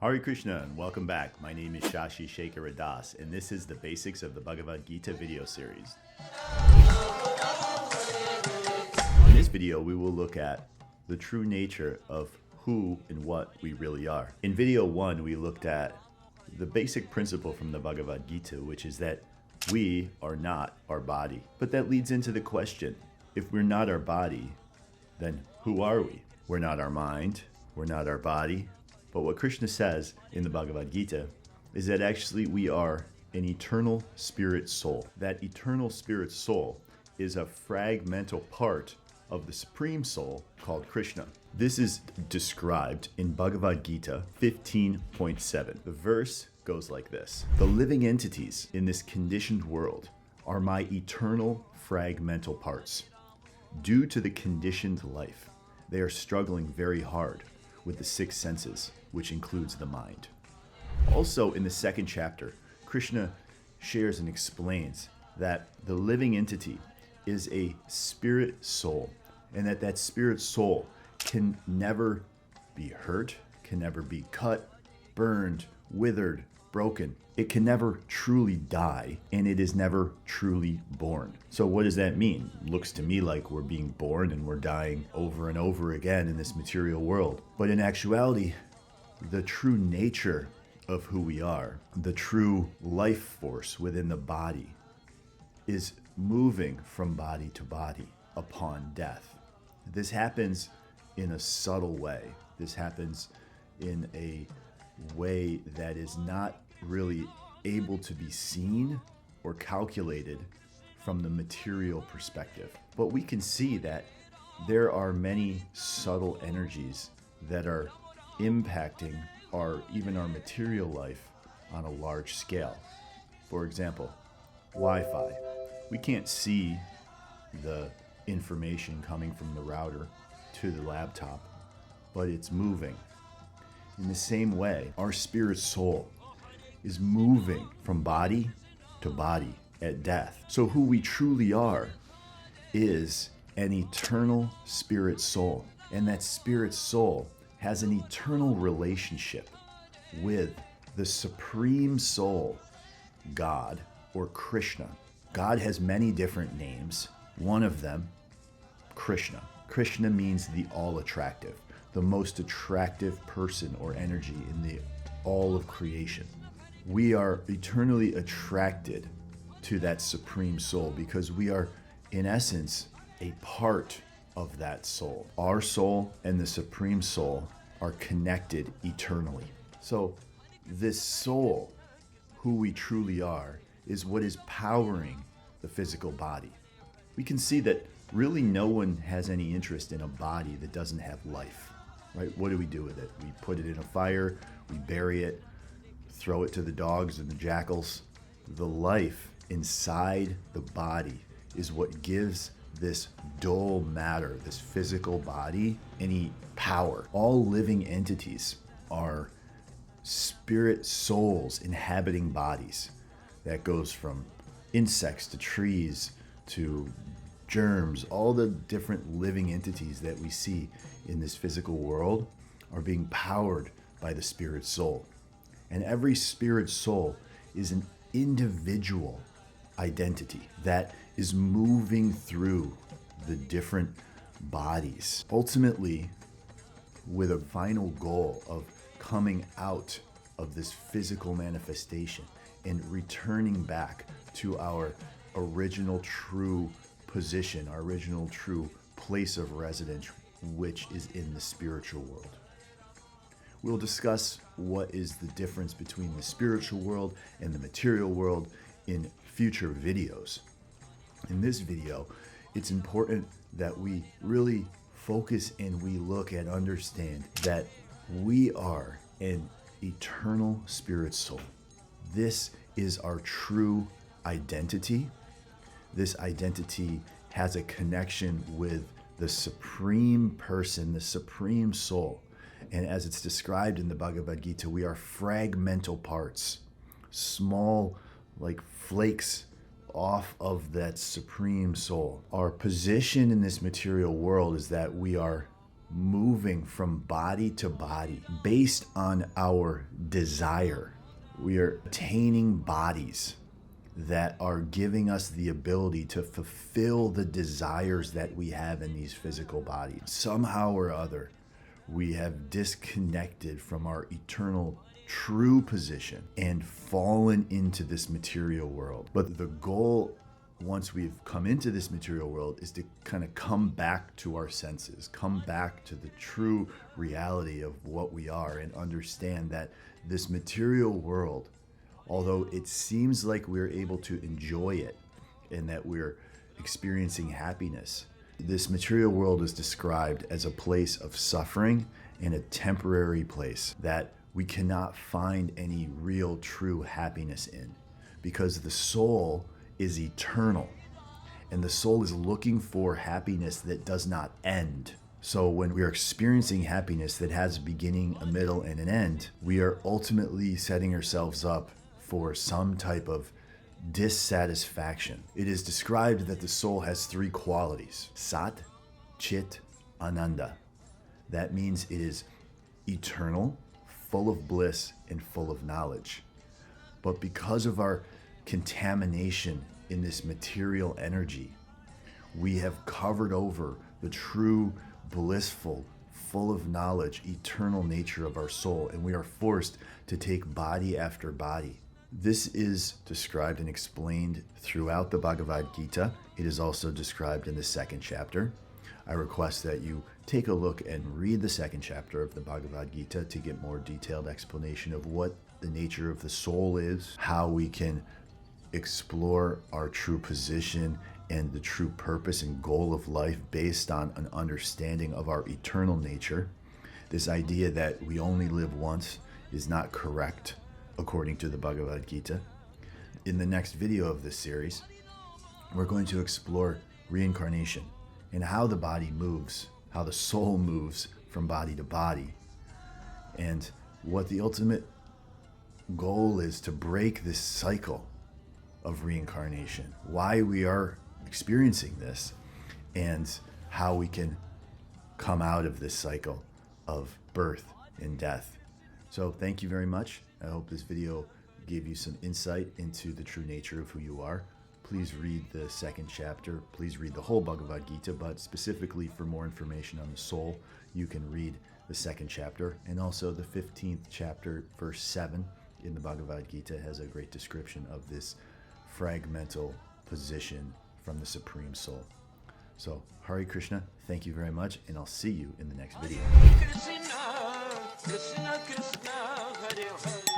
Hare Krishna and welcome back. My name is Śaśi-śekhara, and this is the basics of the Bhagavad Gita video series. In this video, we will look at the true nature of who and what we really are. In video 1, we looked at the basic principle from the Bhagavad Gita, which is that we are not our body. But that leads into the question, if we're not our body, then who are we? We're not our mind, we're not our body. But what Krishna says in the Bhagavad Gita is that actually we are an eternal spirit soul. That eternal spirit soul is a fragmental part of the supreme soul called Krishna. This is described in Bhagavad Gita 15.7. The verse goes like this: the living entities in this conditioned world are my eternal fragmental parts. Due to the conditioned life, they are struggling very hard with the six senses, which includes the mind. Also in the second chapter, Krishna shares and explains that the living entity is a spirit soul, and that spirit soul can never be hurt, can never be cut, burned, withered, broken. It can never truly die, and it is never truly born. So what does that mean? Looks to me like we're being born and we're dying over and over again in this material world. But in actuality, the true nature of who we are, the true life force within the body, is moving from body to body upon death. This happens in a subtle way. This happens in a way that is not really able to be seen or calculated from the material perspective. But we can see that there are many subtle energies that are impacting even our material life on a large scale. For example, Wi-Fi. We can't see the information coming from the router to the laptop, but it's moving. In the same way, our spirit soul is moving from body to body at death. So who we truly are is an eternal spirit soul. And that spirit soul has an eternal relationship with the supreme soul, God, or Krishna. God has many different names. One of them, Krishna. Krishna means the all-attractive, the most attractive person or energy in the all of creation. We are eternally attracted to that supreme soul because we are, in essence, a part of that soul. Our soul and the supreme soul are connected eternally. So this soul, who we truly are, is what is powering the physical body. We can see that really no one has any interest in a body that doesn't have life, right? What do we do with it? We put it in a fire, we bury it, throw it to the dogs and the jackals. The life inside the body is what gives this dull matter, this physical body, any power. All living entities are spirit souls inhabiting bodies. That goes from insects to trees to germs. All the different living entities that we see in this physical world are being powered by the spirit soul. And every spirit soul is an individual identity that is moving through the different bodies, ultimately with a final goal of coming out of this physical manifestation and returning back to our original true position, our original true place of residence, which is in the spiritual world. We'll discuss what is the difference between the spiritual world and the material world in future videos. In this video, it's important that we really focus and we look and understand that we are an eternal spirit soul. This is our true identity. This identity has a connection with the supreme person, the supreme soul. And as it's described in the Bhagavad Gita, we are fragmental parts, small like flakes off of that supreme soul. Our position in this material world is that we are moving from body to body based on our desire. We are attaining bodies that are giving us the ability to fulfill the desires that we have in these physical bodies. Somehow or other, we have disconnected from our eternal true position and fallen into this material world. But the goal, once we've come into this material world, is to kind of come back to our senses, come back to the true reality of what we are, and understand that this material world, although it seems like we're able to enjoy it and that we're experiencing happiness, this material world is described as a place of suffering and a temporary place that we cannot find any real true happiness in, because the soul is eternal and the soul is looking for happiness that does not end. So when we are experiencing happiness that has a beginning, a middle, and an end, we are ultimately setting ourselves up for some type of dissatisfaction. It is described that the soul has three qualities: Sat, Chit, Ananda. That means it is eternal, full of bliss, and full of knowledge. But because of our contamination in this material energy, we have covered over the true, blissful, full of knowledge, eternal nature of our soul, and we are forced to take body after body. This is described and explained throughout the Bhagavad Gita. It is also described in the second chapter. I request that you take a look and read the second chapter of the Bhagavad Gita to get more detailed explanation of what the nature of the soul is, how we can explore our true position and the true purpose and goal of life based on an understanding of our eternal nature. This idea that we only live once is not correct according to the Bhagavad Gita. In the next video of this series, we're going to explore reincarnation and how the body moves, how the soul moves from body to body, and what the ultimate goal is to break this cycle of reincarnation, why we are experiencing this, and how we can come out of this cycle of birth and death. So thank you very much. I hope this video gave you some insight into the true nature of who you are. Please read the second chapter. Please read the whole Bhagavad Gita, but specifically for more information on the soul, you can read the second chapter. And also the 15th chapter, verse 7 in the Bhagavad Gita has a great description of this fragmental position from the Supreme Soul. So, Hare Krishna, thank you very much, and I'll see you in the next video. Krishna, Krishna, Krishna, Hare Hare.